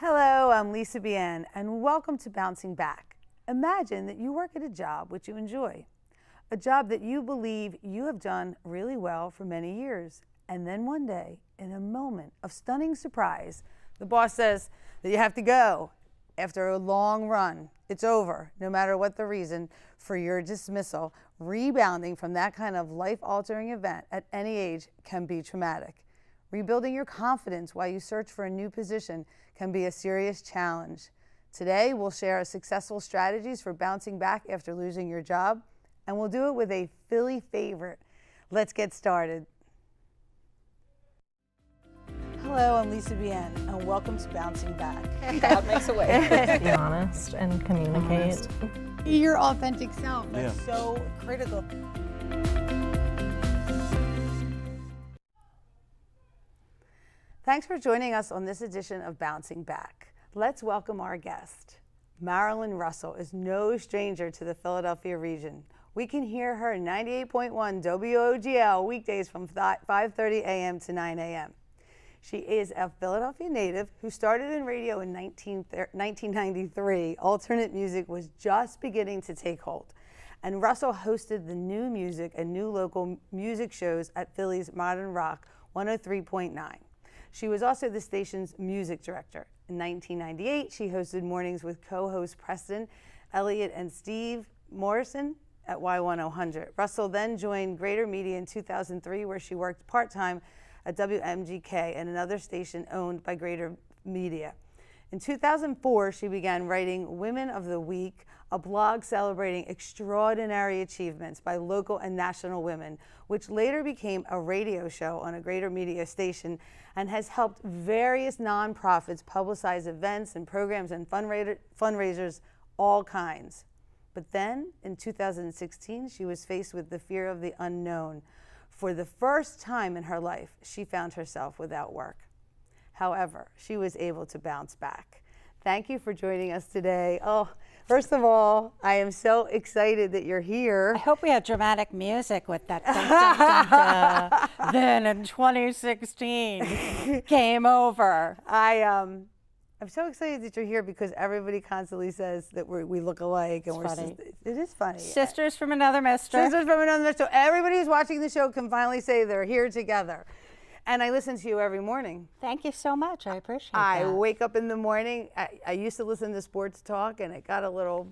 Hello, I'm Lisa Bien, and welcome to Bouncing Back. Imagine that you work at a job which you enjoy, a job that you believe you have done really well for many years, and then one day, in a moment of stunning surprise, the boss says that you have to go. After a long run, it's over, no matter what the reason for your dismissal. Rebounding from that kind of life-altering event at any age can be traumatic. Rebuilding your confidence while you search for a new position can be a serious challenge. Today, we'll share successful strategies for bouncing back after losing your job, and we'll do it with a Philly favorite. Let's get started. Hello, I'm Lisa Bien, and welcome to Bouncing Back. God makes a way. Be honest and communicate. Your authentic self. That's so critical. Thanks for joining us on this edition of Bouncing Back. Let's welcome our guest. Marilyn Russell is no stranger to the Philadelphia region. We can hear her 98.1 WOGL weekdays from 5:30 a.m. to 9 a.m. She is a Philadelphia native who started in radio in 1993. Alternate music was just beginning to take hold. And Russell hosted the new music and new local music shows at Philly's Modern Rock 103.9. She was also the station's music director. In 1998, she hosted mornings with co-host Preston Elliott and Steve Morrison at Y100. Russell then joined Greater Media in 2003, where she worked part-time at WMGK and another station owned by Greater Media. In 2004, she began writing Women of the Week, a blog celebrating extraordinary achievements by local and national women, which later became a radio show on a Greater Media station and has helped various nonprofits publicize events and programs and fundraisers, all kinds. But then, in 2016, she was faced with the fear of the unknown. For the first time in her life, she found herself without work. However, she was able to bounce back. Thank you for joining us today. Oh, first of all, I am so excited that you're here. I hope we had dramatic music with that. Dun, dun, dun, dun. Then in 2016, game over. I'm so excited that you're here because everybody constantly says that we look alike, and it is funny. Sisters from another mister. Sisters from another mister. So everybody who's watching the show can finally say they're here together. And I listen to you every morning. Thank you so much. I appreciate that. I wake up in the morning. I used to listen to sports talk, and it got a little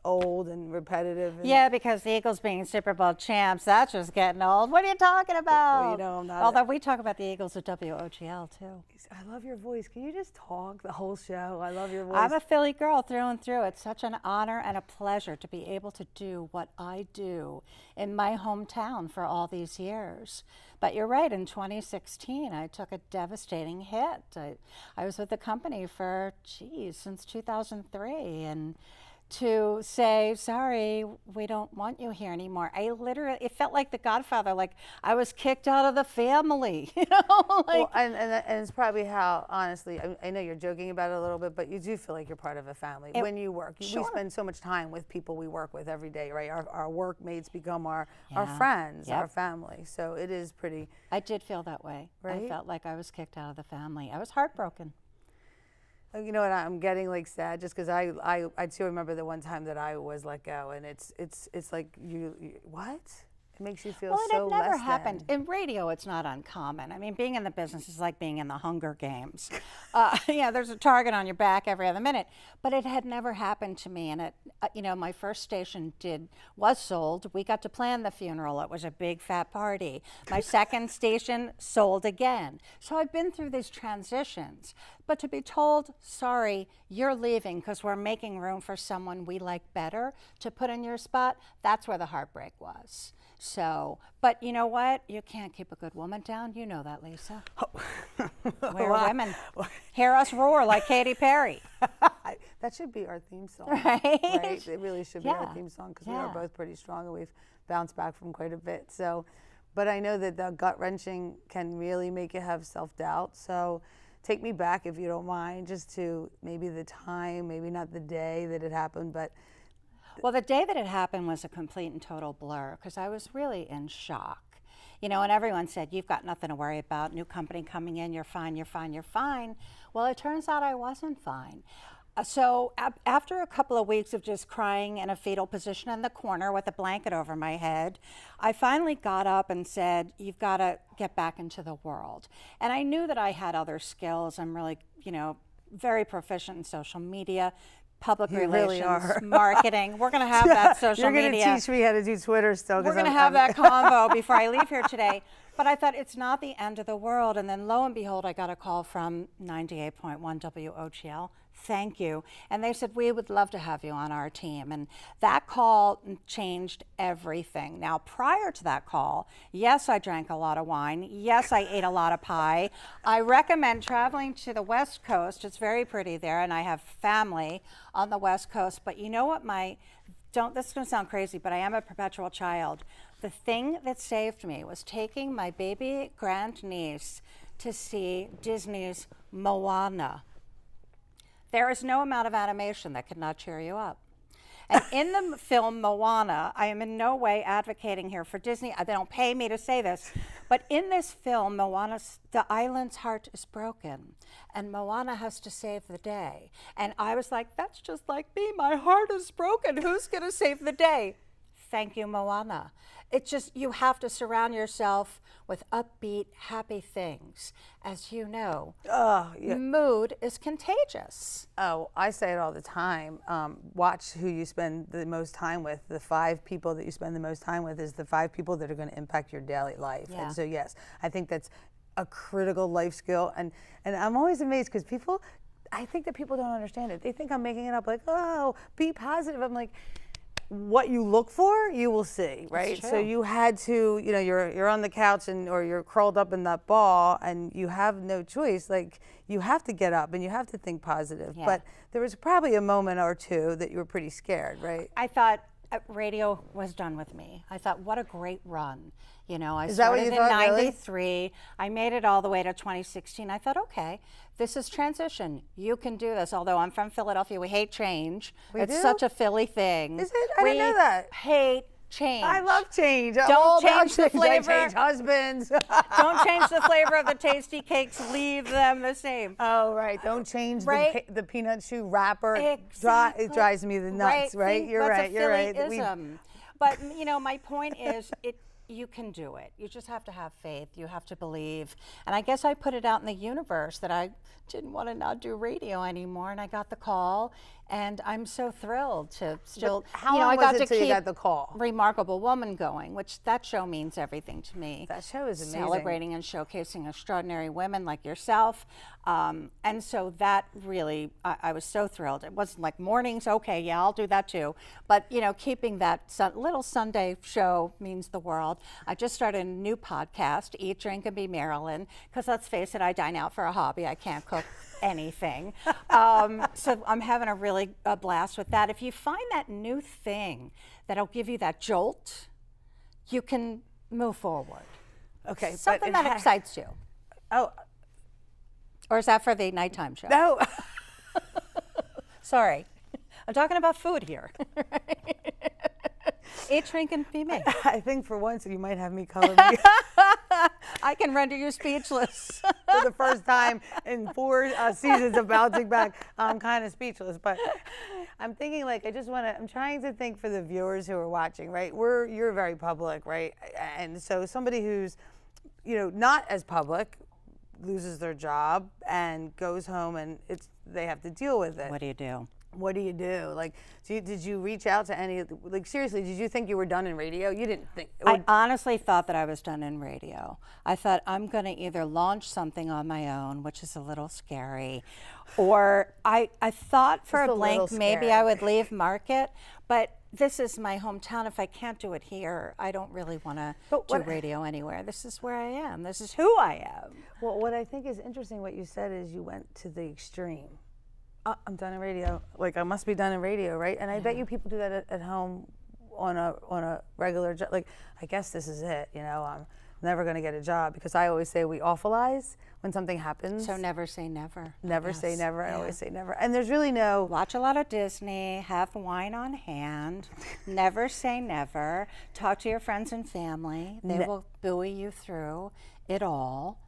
old and repetitive. Yeah, because the Eagles being Super Bowl champs, that's just getting old. What are you talking about? Well, you know, I'm not. Although we talk about the Eagles at WOGL too. I love your voice. Can you just talk the whole show? I love your voice. I'm a Philly girl through and through. It's such an honor and a pleasure to be able to do what I do in my hometown for all these years. But you're right, in 2016, I took a devastating hit. I was with the company for, since 2003. And to say, sorry, we don't want you here anymore. It felt like The Godfather, like I was kicked out of the family, you know? Well, and it's probably how, honestly, I know you're joking about it a little bit, but you do feel like you're part of a family when you work. Sure. We spend so much time with people we work with every day, right? Our workmates become our friends, our family. So it is pretty. I did feel that way. Right? I felt like I was kicked out of the family. I was heartbroken. You know what? I'm getting like sad just because I too remember the one time that I was let go, and it's like you what? It makes you feel so less than. Well, it had never happened. In radio, it's not uncommon. I mean, being in the business is like being in the Hunger Games. There's a target on your back every other minute. But it had never happened to me. And my first station was sold. We got to plan the funeral. It was a big fat party. My second station sold again. So I've been through these transitions. But to be told, sorry, you're leaving because we're making room for someone we like better to put in your spot, that's where the heartbreak was. So, but you know what? You can't keep a good woman down. You know that, Lisa. We're women. Hear us roar like Katy Perry. That should be our theme song. Right? It really should be our theme song because we are both pretty strong and we've bounced back from quite a bit. So, but I know that the gut wrenching can really make you have self-doubt. So take me back, if you don't mind, just to maybe the time, maybe not the day that it happened, but. Well, the day that it happened was a complete and total blur because I was really in shock. you know, and everyone said, you've got nothing to worry about, new company coming in, you're fine, you're fine, you're fine. Well, it turns out I wasn't fine. So after a couple of weeks of just crying in a fetal position in the corner with a blanket over my head, I finally got up and said, you've got to get back into the world. And I knew that I had other skills. I'm really, you know, very proficient in social media, public relations, marketing. We're going to have that social media. You're going to teach me how to do Twitter still. We're going to have that convo before I leave here today. But I thought it's not the end of the world. And then lo and behold, I got a call from 98.1 WOGL. Thank you. And they said, we would love to have you on our team. And that call changed everything. Now, prior to that call, yes, I drank a lot of wine. Yes, I ate a lot of pie. I recommend traveling to the West Coast. It's very pretty there, and I have family on the West Coast. But you know what, this is going to sound crazy, but I am a perpetual child. The thing that saved me was taking my baby grandniece to see Disney's Moana. There is no amount of animation that could not cheer you up. And in the film Moana, I am in no way advocating here for Disney. They don't pay me to say this. But in this film, Moana, the island's heart is broken. And Moana has to save the day. And I was like, that's just like me. My heart is broken. Who's going to save the day? Thank you, Moana. It's just, you have to surround yourself with upbeat, happy things. As you know, mood is contagious. Oh, I say it all the time. Watch who you spend the most time with. The 5 people that you spend the most time with is the 5 people that are going to impact your daily life. Yeah. And so, yes, I think that's a critical life skill. And I'm always amazed because I think that people don't understand it. They think I'm making it up, like, oh, be positive. I'm like, what you look for, you will see, right? So you had to, you know, you're on the couch or you're curled up in that ball and you have no choice. Like, you have to get up and you have to think positive. Yeah. But there was probably a moment or two that you were pretty scared, right? I thought radio was done with me. I thought, what a great run. You know, I Is that what started you thought, in really? 93. I made it all the way to 2016. I thought, okay, this is transition. You can do this. Although I'm from Philadelphia, we hate change. It's do? such a Philly thing. Is it? I didn't know that. We hate change. I love change. Don't change the flavor. I change husbands. Don't change the flavor of the tasty cakes. Leave them the same. Oh, right. Don't change Right. the peanut shoe wrapper. Exactly. It drives me the nuts, right? You're right. You're right. But, you know, my point is, you can do it. You just have to have faith. You have to believe. And I guess I put it out in the universe that I didn't want to not do radio anymore, and I got the call, and I'm so thrilled to still. How long I was got it to till you keep got the call? Remarkable Woman going, which that show means everything to me. That show is amazing. Celebrating and showcasing extraordinary women like yourself. And so that really, I was so thrilled. It wasn't like mornings, okay, yeah, I'll do that too. But, you know, keeping that little Sunday show means the world. I just started a new podcast, Eat, Drink, and Be Marilyn, because let's face it, I dine out for a hobby. I can't cook anything. So I'm having a blast with that. If you find that new thing that'll give you that jolt, you can move forward. Okay. Something that excites you. Oh. Or is that for the nighttime show? No. Sorry. I'm talking about food here. Eat, drink, and be me. I think for once you might have me color me I can render you speechless. for the first time in 4 seasons of Bouncing Back. I'm kind of speechless, but I'm thinking like I'm trying to think for the viewers who are watching, right? You're very public, right? And so somebody who's, you know, not as public loses their job and goes home and they have to deal with it. What do you do? What do you do? Like, did you reach out to any, like, seriously, did you think you were done in radio? You didn't think. I honestly thought that I was done in radio. I thought I'm going to either launch something on my own, which is a little scary, or I thought for a blink maybe I would leave market, but this is my hometown. If I can't do it here, I don't really want to do radio anywhere. This is where I am. This is who I am. Well, what I think is interesting, what you said is you went to the extreme. I'm done in radio. Like, I must be done in radio, right? And I bet you people do that at home on a regular job. Like, I guess this is it, you know. never going to get a job, because I always say we awfulize when something happens. So never say never. Never say Yes. never. I Yeah. always say never. And there's really no, Watch a lot of Disney, have wine on hand, never say never, talk to your friends and family. They will buoy you through it all.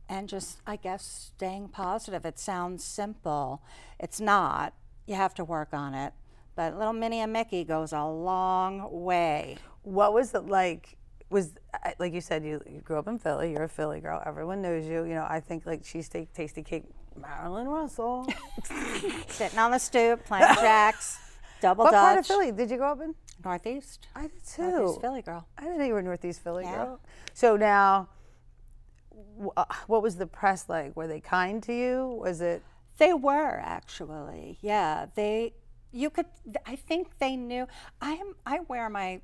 And just, I guess, staying positive. It sounds simple. It's not. You have to work on it. But little Minnie and Mickey goes a long way. what was it like? Was, like you said, you grew up in Philly. You're a Philly girl. Everyone knows you. You know, I think like cheesesteak, tasty cake, Marilyn Russell. Sitting on the stoop, playing jacks, double What dutch. part of Philly did you grow up in? Northeast. I did too. Northeast Philly girl. I didn't know you were a Northeast Philly Yeah. girl. So now, what was the press like? Were they kind to you? Was it? They were actually, yeah. I think they knew. I wear my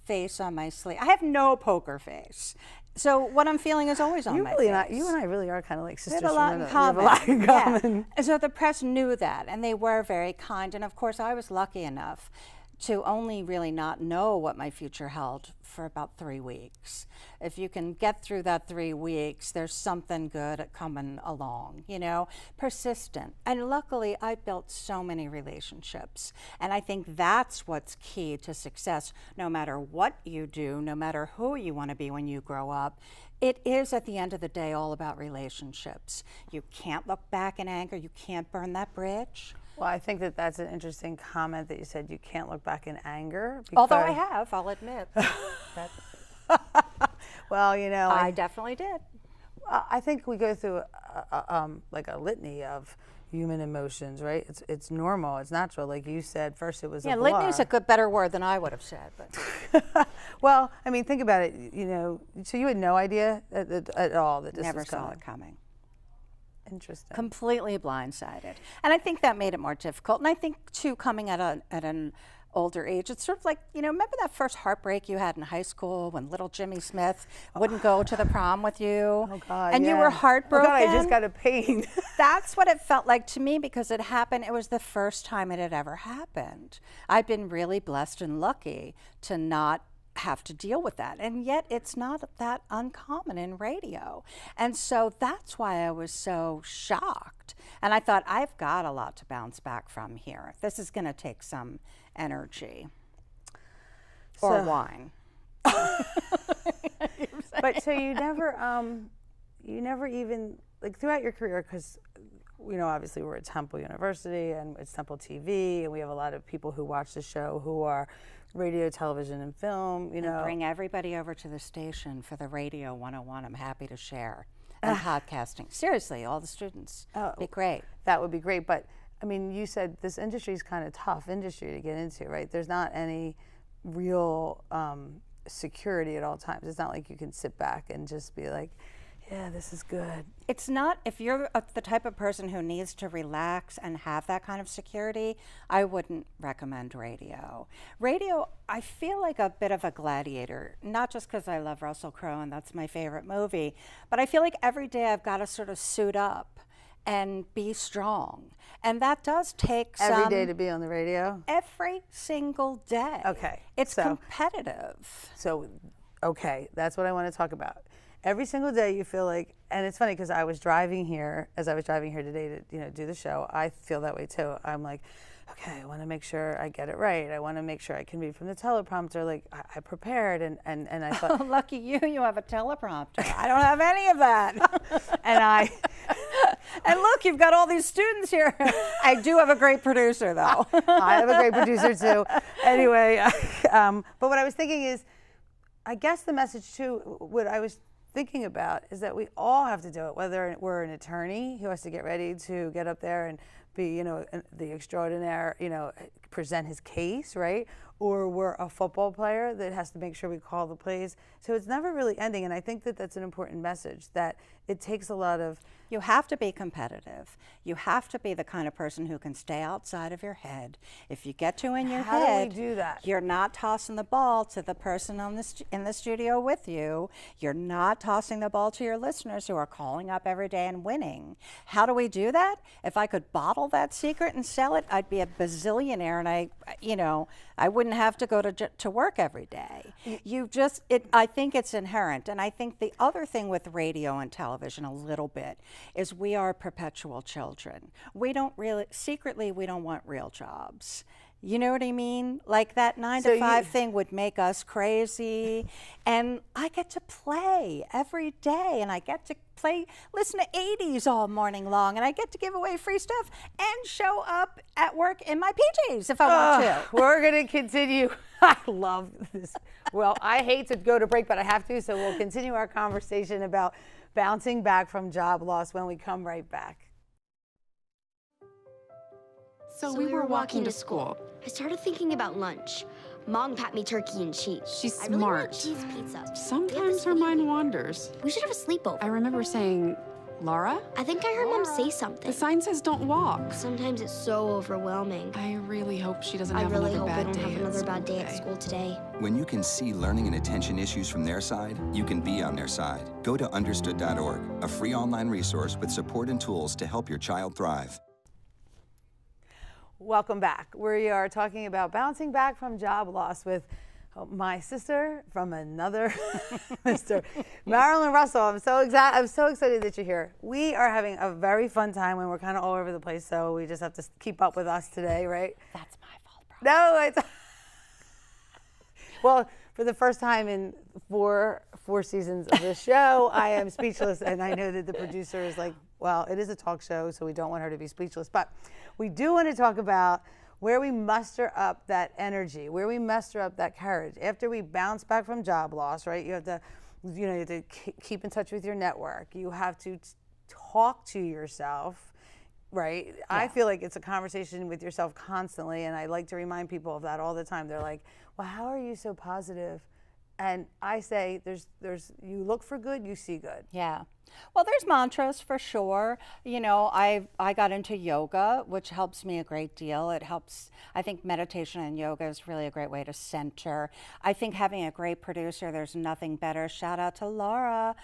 face on my sleeve. I have no poker face, so what I'm feeling is always on my face. You and I really are kind of like We sisters have a lot from in another- common. We have a lot in Yeah. common. And so the press knew that, and they were very kind. And of course, I was lucky enough to only really not know what my future held for about 3 weeks. If you can get through that 3 weeks, there's something good coming along, you know, persistent. And luckily, I built so many relationships. And I think that's what's key to success, no matter what you do, no matter who you want to be when you grow up. It is, at the end of the day, all about relationships. You can't look back in anger. You can't burn that bridge. Well, I think that that's an interesting comment that you said. You can't look back in anger. Although I because- have, I'll admit. That Well, you know, I definitely did. I think we go through like a litany of human emotions, right? It's normal, it's natural. Like you said, first it was Yeah, a blur. litany's a good, better word than I would have said. But Well, I mean, think about it. You know, so you had no idea at all that this never was saw coming. it coming. Interesting. Completely blindsided. And I think that made it more difficult. And I think, too, coming at an older age, it's sort of like, you know, remember that first heartbreak you had in high school when little Jimmy Smith wouldn't go to the prom with you? Oh God! And you yeah. were heartbroken? Oh God! I just got a pain. That's what it felt like to me, because it happened. It was the first time it had ever happened. I've been really blessed and lucky to not have to deal with that. And yet it's not that uncommon in radio. And so that's why I was so shocked. And I thought, I've got a lot to bounce back from here. This is going to take some energy. Or So- wine. But so you never even, like throughout your career, because you know, obviously we're at Temple University and it's Temple TV, and we have a lot of people who watch the show who are radio, television, and film. You know, Bring everybody over to the station for the Radio 101. I'm happy to share. And podcasting. Seriously, all the students. Be great. that would be great. But I mean, you said this industry is kind of tough industry to get into, right? There's not any real security at all times. It's not like you can sit back and just be like, yeah, this is good. It's not, if you're the type of person who needs to relax and have that kind of security, I wouldn't recommend radio. Radio, I feel like a bit of a gladiator, not just because I love Russell Crowe and that's my favorite movie, but I feel like every day I've got to sort of suit up and be strong. And that does take some... Every day to be on the radio? Every single day. Okay, It's so- competitive. So, okay, that's what I want to talk about. Every single day you feel like, and it's funny because I was driving here, as I was driving here today to do the show, I feel that way too. I'm like, okay, I want to make sure I get it right. I want to make sure I can read from the teleprompter. Like I prepared and I thought, Lucky you, you have a teleprompter. I don't have any of that. and And look, you've got all these students here. I do have a great producer, though. I have a great producer too. Anyway, but what I was thinking is, I guess the message too, what I was thinking about is that we all have to do it, whether we're an attorney who has to get ready to get up there and be, the extraordinaire, present his case, right? Or we're a football player that has to make sure we call the plays. So it's never really ending. And I think that that's an important message, that it takes a lot of... You have to be competitive. You have to be the kind of person who can stay outside of your head. If you get to in your How do head, we do that? You're not tossing the ball to the person in the studio with you. You're not tossing the ball to your listeners who are calling up every day and winning. How do we do that? If I could bottle hold that secret and sell it, I'd be a bazillionaire, and I wouldn't have to go to work every day. I think it's inherent, and I think the other thing with radio and television a little bit is we are perpetual children. We don't want real jobs. You know what I mean? Like that 9 to 5 thing would make us crazy. And I get to play every day, and I get to listen to 80s all morning long, and I get to give away free stuff and show up at work in my PJs if I want to. We're going to continue. I love this. Well, I hate to go to break, but I have to, so we'll continue our conversation about bouncing back from job loss when we come right back. So we were walking to school. I started thinking about lunch. Mom packed me turkey and cheese. She's I really smart. want cheese pizza. Sometimes her mind wanders. We should have a sleepover. I remember saying, Laura? I think I heard Mom say something. The sign says don't walk. Sometimes it's so overwhelming. I really hope she doesn't I have really another hope I bad don't day have another bad day at today. school today. When you can see learning and attention issues from their side, you can be on their side. Go to understood.org, a free online resource with support and tools to help your child thrive. Welcome back. We are talking about bouncing back from job loss with my sister from another sister, Marilyn Russell. I'm so excited that you're here. We are having a very fun time when we're kind of all over the place, so we just have to keep up with us today, right? That's my fault, bro. No, it's well, for the first time in four seasons of this show, I am speechless, and I know that the producer is like, well, it is a talk show, so we don't want her to be speechless, but we do want to talk about where we muster up that energy, where we muster up that courage. After we bounce back from job loss, right, you have to keep in touch with your network. You have to talk to yourself, right? Yeah. I feel like it's a conversation with yourself constantly, and I like to remind people of that all the time. They're like, well, how are you so positive? And I say, you look for good, you see good. Yeah. Well, there's mantras for sure. You know, I got into yoga, which helps me a great deal. It helps, I think meditation and yoga is really a great way to center. I think having a great producer, there's nothing better. Shout out to Laura.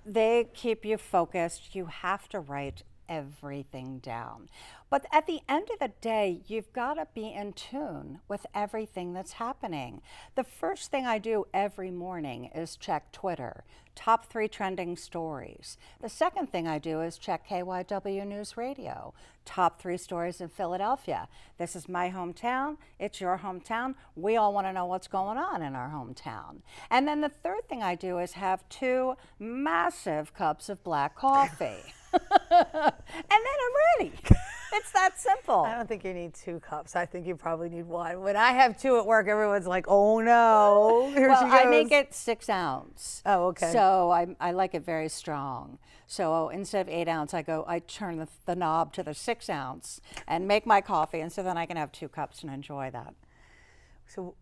They keep you focused. You have to write everything down. But at the end of the day, you've got to be in tune with everything that's happening. The first thing I do every morning is check Twitter, top 3 trending stories. The second thing I do is check KYW News Radio, top 3 stories in Philadelphia. This is my hometown, it's your hometown. We all want to know what's going on in our hometown. And then the third thing I do is have 2 massive cups of black coffee. And then I'm ready. It's that simple. I don't think you need 2 cups. I think you probably need 1. When I have 2 at work, everyone's like, oh no, here she goes. I make it 6 ounce. Oh, okay. So I like it very strong. So instead of 8 ounce, I turn the knob to the 6 ounce and make my coffee. And so then I can have 2 cups and enjoy that. So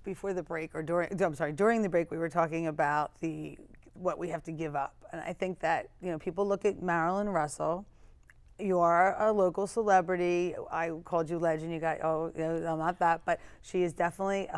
before the break, or during the break, we were talking about what we have to give up. And I think that, people look at Marilyn Russell. You are a local celebrity. I called you legend. You got, I'm not that, but she is definitely,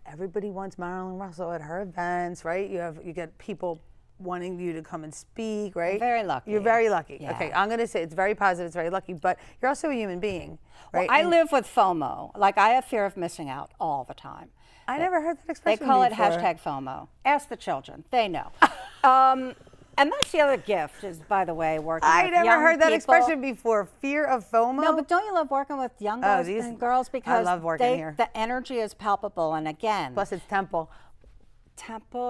everybody wants Marilyn Russell at her events, right? You get people wanting you to come and speak, right? I'm very lucky. You're very lucky. Yeah. Okay, I'm gonna say it's very positive, it's very lucky, but you're also a human being, right? Well, I live with FOMO. Like, I have fear of missing out all the time. I never heard that expression They call it before. #FOMO. Ask the children. They know. And that's the other gift is, by the way, working I with never young heard that people. expression before. Fear of FOMO? No, but don't you love working with young guys and girls? Because love working here. The energy is palpable. And again, Plus it's Temple.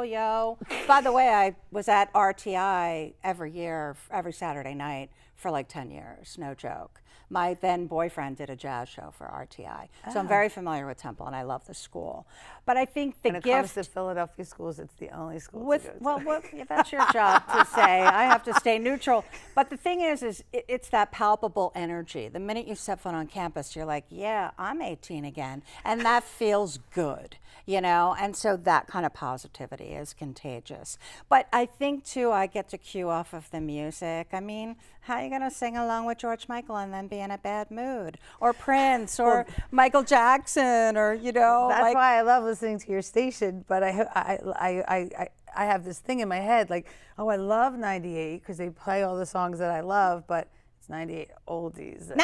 Yo. By the way, I was at RTI every year, every Saturday night for like 10 years, no joke. My then boyfriend did a jazz show for RTI. So I'm very familiar with Temple, and I love the school. But I think the When it gift... comes to Philadelphia schools, it's the only school to go to. Well, that's your job to say. I have to stay neutral. But the thing is it's that palpable energy. The minute you step foot on campus, you're like, yeah, I'm 18 again. And that feels good, And so that kind of positivity is contagious. But I think, too, I get to cue off of the music. I mean, how are you going to sing along with George Michael and then be in a bad mood? Or Prince, or Michael Jackson, or, That's why I love listening to your station, but I have this thing in my head, like, oh, I love 98 because they play all the songs that I love, but It's 98 oldies. And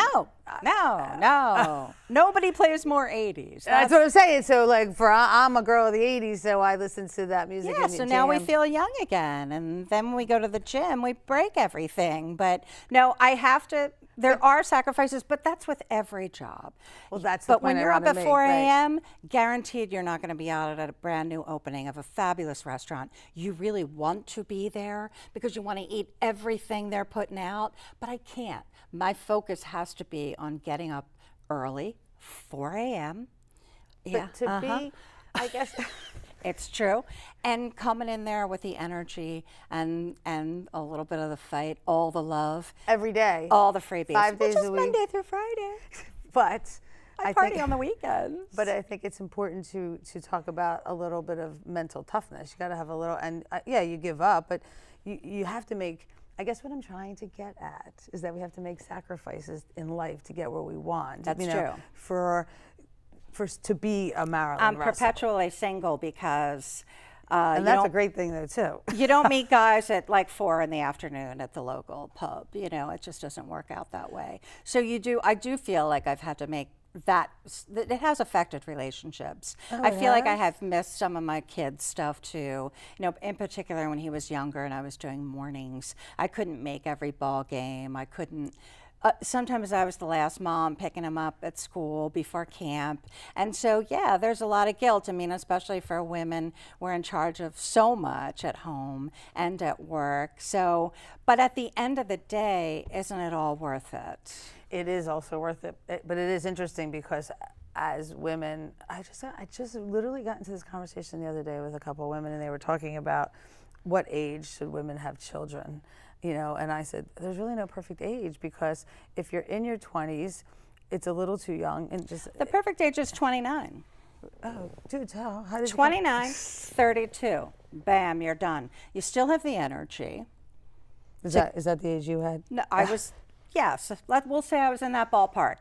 No. Nobody plays more 80s. That's what I'm saying. So like I'm a girl of the 80s, so I listen to that music. Yeah, and so now we jam. feel young again. And then when we go to the gym, we break everything. But no, I have to, there are sacrifices, but that's with every job. Well, that's the But when point I you're up wanna at make, 4 right. a.m., guaranteed you're not going to be out at a brand new opening of a fabulous restaurant. You really want to be there because you want to eat everything they're putting out, but I can't. My focus has to be on getting up early, 4 a.m. But to be, I guess. It's true. And coming in there with the energy and a little bit of the fight, all the love, Every day. all the freebies. 5 days Which is a week. Monday through Friday. But I party on the weekends. But I think it's important to talk about a little bit of mental toughness. You got to have a little, and yeah, you give up, but you have to make. I guess what I'm trying to get at is that we have to make sacrifices in life to get where we want. That's true. To be a Marilyn I'm Russell. perpetually single because And that's a great thing though too. you don't meet guys at like 4 in the afternoon at the local pub. You know, it just doesn't work out that way. So I do feel like I've had to make that, it has affected relationships. I feel like I have missed some of my kids' stuff too. You know, in particular when he was younger and I was doing mornings, I couldn't make every ball game. I couldn't. Sometimes I was the last mom picking him up at school before camp. And so, yeah, there's a lot of guilt. I mean, especially for women, we're in charge of so much at home and at work. So, but at the end of the day, isn't it all worth it? It is also worth it, but it is interesting because as women, I just literally got into this conversation the other day with a couple of women, and they were talking about what age should women have children, you know, and I said, there's really no perfect age because if you're in your 20s, it's a little too young, and just The perfect age is 29. oh, do tell. How did 29, 32. Bam, you're done. You still have the energy. Is that the age you had? No, I was, yes, we'll say I was in that ballpark.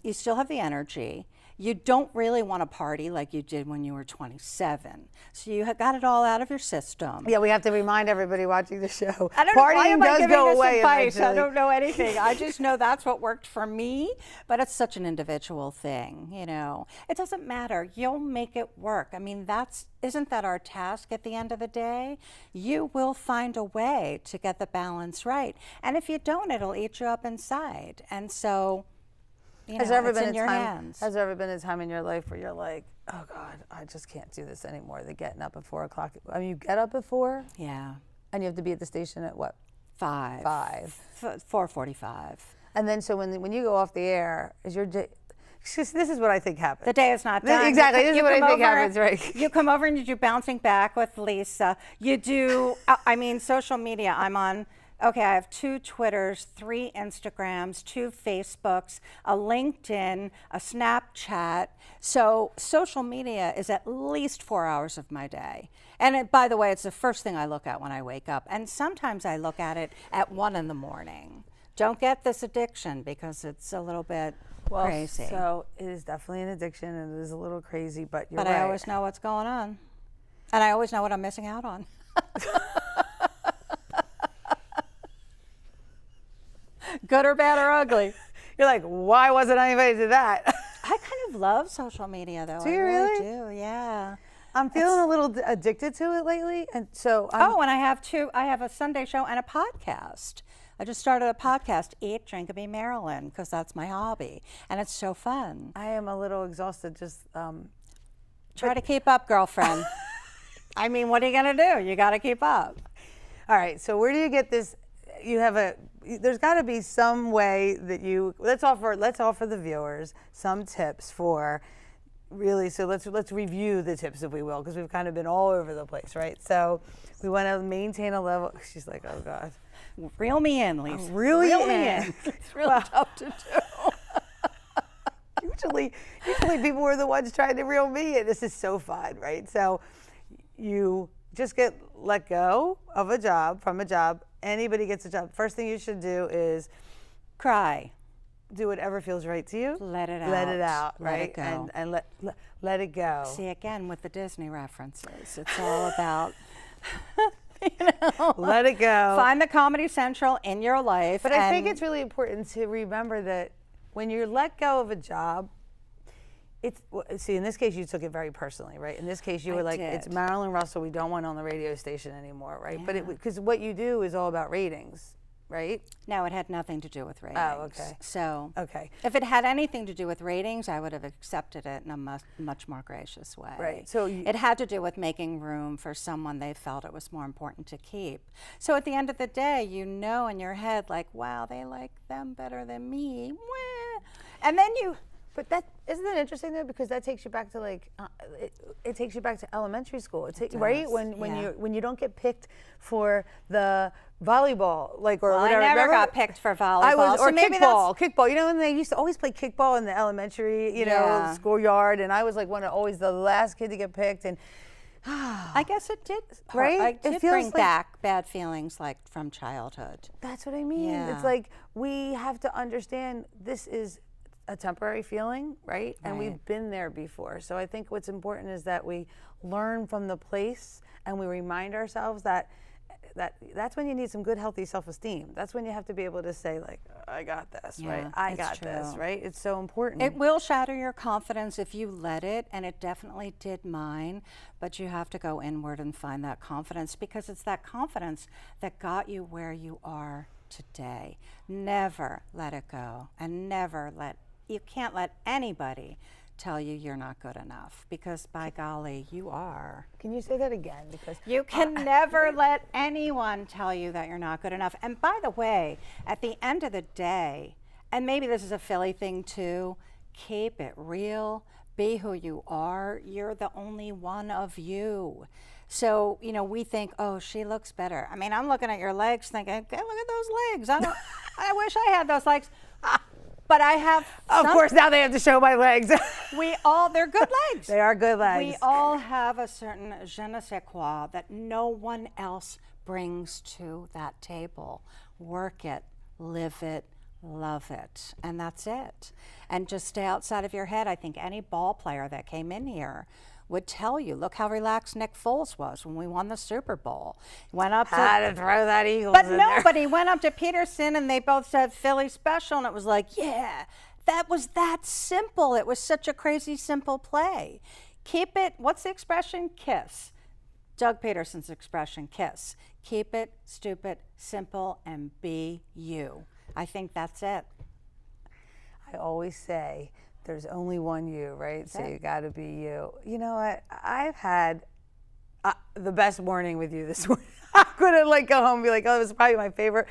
You still have the energy. You don't really want to party like you did when you were 27. So you got it all out of your system. Yeah, we have to remind everybody watching the show. I don't know, why am I giving this advice? I eventually. don't know anything. I just know that's what worked for me, but it's such an individual thing, you know. It doesn't matter. You'll make it work. I mean, isn't that our task at the end of the day? You will find a way to get the balance right. And if you don't, it'll eat you up inside. And so, you know, it's in your hands. Has there ever been a time in your life where you're like, oh God, I just can't do this anymore? The getting up at 4 o'clock. I mean, you get up at 4? Yeah. And you have to be at the station at what? 5. 4:45. And then so when you go off the air, is your day, this is what I think happens. The day is not done. Exactly, this is what I come think happens, right? You come over and you do Bouncing Back with Lisa. You do, I mean, social media. I'm on, okay, I have 2 Twitters, 3 Instagrams, 2 Facebooks, a LinkedIn, a Snapchat. So social media is at least 4 hours of my day. And by the way, it's the first thing I look at when I wake up. And sometimes I look at it at 1 in the morning. Don't get this addiction because it's a little bit crazy. So it is definitely an addiction and it is a little crazy, but you're But right. I always know what's going on. And I always know what I'm missing out on. Good or bad or ugly. You're like, why wasn't I invited to that? I kind of love social media though. Do you I really really? do, yeah. I'm feeling a little addicted to it lately, and so And I have a Sunday show and a podcast. I just started a podcast, Eat, Drink, and Be Marilyn, because that's my hobby. And it's so fun. I am a little exhausted just Try to keep up, girlfriend. I mean, what are you going to do? You got to keep up. All right, so where do you get this? There's got to be some way that let's offer the viewers some tips for really, so let's review the tips if we will, because we've kind of been all over the place, right? So we want to maintain a level. She's like, oh God. Reel me in, Lisa. Reel me in. It's really tough to do. Usually people were the ones trying to reel me in. This is so fun, right? So you just get let go of from a job. Anybody gets a job. First thing you should do is Cry. do whatever feels right to you. Let it out. Let it out, Let right? it go. And let it go. See, again, with the Disney references, it's all about Let it go. Find the Comedy Central in your life. But I think it's really important to remember that when you're let go of a job, see, in this case, you took it very personally, right? In this case, you were like, it's Marilyn Russell, we don't want on the radio station anymore, right? Yeah. But because what you do is all about ratings, right? No, it had nothing to do with ratings. Oh, okay. So Okay. if it had anything to do with ratings, I would have accepted it in a much more gracious way. Right. So it had to do with making room for someone they felt it was more important to keep. So at the end of the day, you know in your head, like, wow, they like them better than me. Wah. And then you... But isn't that interesting though? Because that takes you back to like, it takes you back to elementary school, right? When you don't get picked for the volleyball, like or Well, whatever. I never Remember? got picked for volleyball. Or so maybe kickball. You know, when they used to always play kickball in the elementary, Yeah. schoolyard, and I was like always the last kid to get picked, and I guess it did. Right? It It did feels bring like- back bad feelings like from childhood. that's what I mean. Yeah. It's like we have to understand this is a temporary feeling, right? And we've been there before. So I think what's important is that we learn from the place and we remind ourselves that's when you need some good, healthy self-esteem. That's when you have to be able to say, like, I got this, right? Yeah, I it's got this, true. right? It's so important. It will shatter your confidence if you let it, and it definitely did mine, but you have to go inward and find that confidence because it's that confidence that got you where you are today. Never let it go, and you can't let anybody tell you you're not good enough because by golly, you are. Can you say that again? Because You can never let anyone tell you that you're not good enough. And by the way, at the end of the day, and maybe this is a Philly thing too, keep it real, be who you are. You're the only one of you. So, we think, oh, she looks better. I mean, I'm looking at your legs thinking, okay, look at those legs. I wish I had those legs. But I have of course, now they have to show my legs. they're good legs. They are good legs. We all have a certain je ne sais quoi that no one else brings to that table. Work it, live it, love it, and that's it. And just stay outside of your head. I think any ball player that came in here would tell you, look how relaxed Nick Foles was when we won the Super Bowl. Went up Had to throw that Eagles But in nobody went up to Peterson and they both said Philly special, and it was like, yeah, that was that simple. It was such a crazy simple play. Keep it, what's the expression? Kiss. Doug Peterson's expression, kiss. Keep it stupid, simple, and be you. I think that's it. I always say, there's only one you, right? So you got to be you. You know what? I've had the best morning with you this morning. I couldn't go home and be like, oh, it was probably my favorite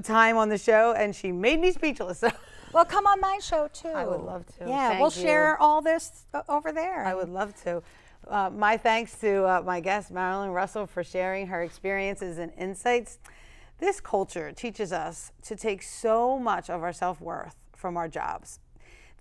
time on the show, and she made me speechless. So Well, come on my show too. I would love to. Yeah, Thank we'll you. share all this over there. I would love to. My thanks to my guest, Marilyn Russell, for sharing her experiences and insights. This culture teaches us to take so much of our self-worth from our jobs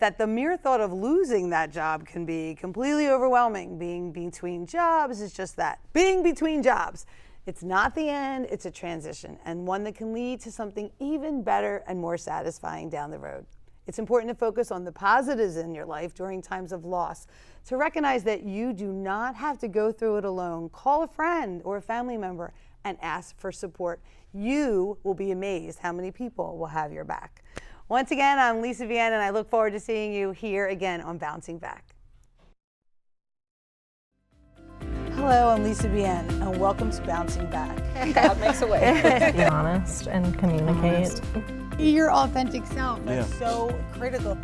that the mere thought of losing that job can be completely overwhelming. Being between jobs is just that, being between jobs. It's not the end, it's a transition, and one that can lead to something even better and more satisfying down the road. It's important to focus on the positives in your life during times of loss, to recognize that you do not have to go through it alone. Call a friend or a family member and ask for support. You will be amazed how many people will have your back. Once again, I'm Lisa Vienne, and I look forward to seeing you here again on Bouncing Back. Hello, I'm Lisa Vienne, and welcome to Bouncing Back. God makes a way. Be honest and communicate. Be your authentic self. That's so critical.